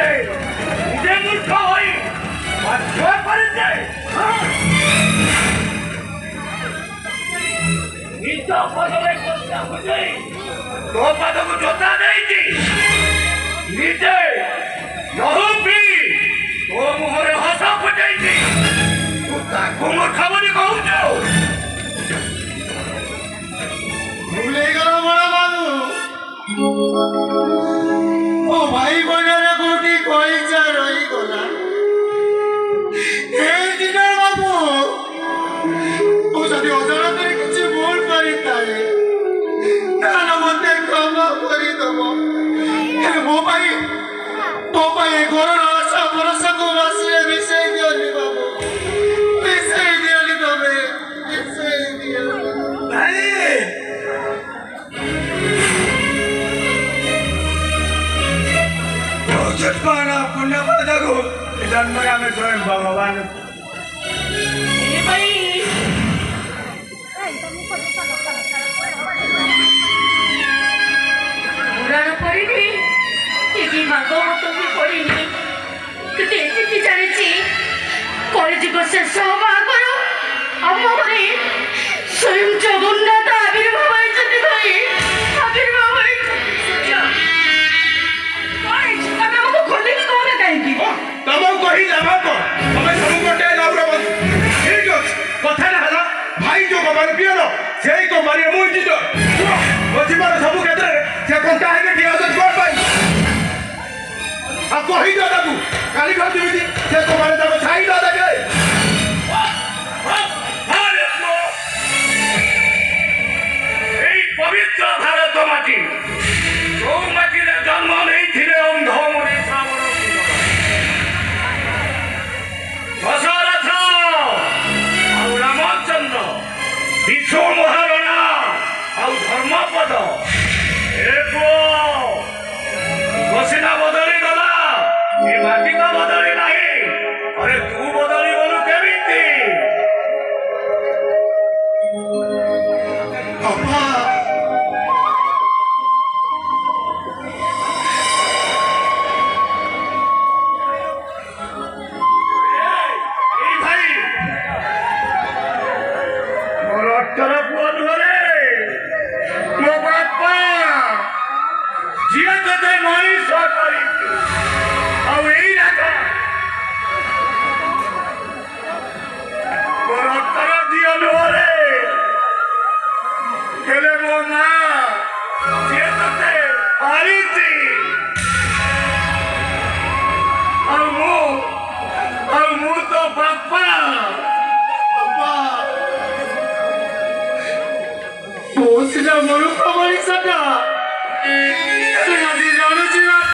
বসে নিজে মূর্খ হই বাধ্য করেছে নিজ পদবে করতে বুঝি তো পদକୁ ଯୋତା ଦେଇଛି ନିଜେ ନହୁପି ତୋ ମୁହଁରେ ହସ ଫୁଟେଇଛି ତୁ ତାକୁ ମୂର୍ଖ ବୋଲି କହୁଛୁ ଭୁଲିଗଲ ବଡ଼ ବାବୁ ଓ ଭାଇ ବନରେ କୋଉଠି କଇଚା ରହିଗଲା ଏ ଦିନ ବାବୁ ମୁଁ ଯଦି ଅଜାଣତରେ କିଛି ଭୁଲ କରିଥାଏ ତାହେଲେ ମୋତେ କ୍ଷମା କରିଦେବ ହେଲେ ମୋ ପାଇଁ ତୋ ପାଇଁ ଏ ଘରର ଆଶା ଭରସାକୁ ମାସରେ ମିଶେଇ ଦିଅନି ବାବୁ ମିଶେଇ ଦିଅନି ତମେ ମିଶେଇ ଦିଅନି ଭାଇ जितना पुण्य पद जागो जन्म में स्वयं भगवान पुराण पढ़ी कि भागवत भी पढ़ी कि जानी कलिजुग शेष हवा आगर आम घरे स्वयं जगन्नाथ आविर्भाव भाई जो कमाल पियानो से को मारिए मुझी जो जीवन सब क्षेत्र से कंटा है कि आदत कर पाई आ कहि दो दादू काली घर दिबी से को मारे दाको छाई दो दाके এই পবিত্র ভারত মাটি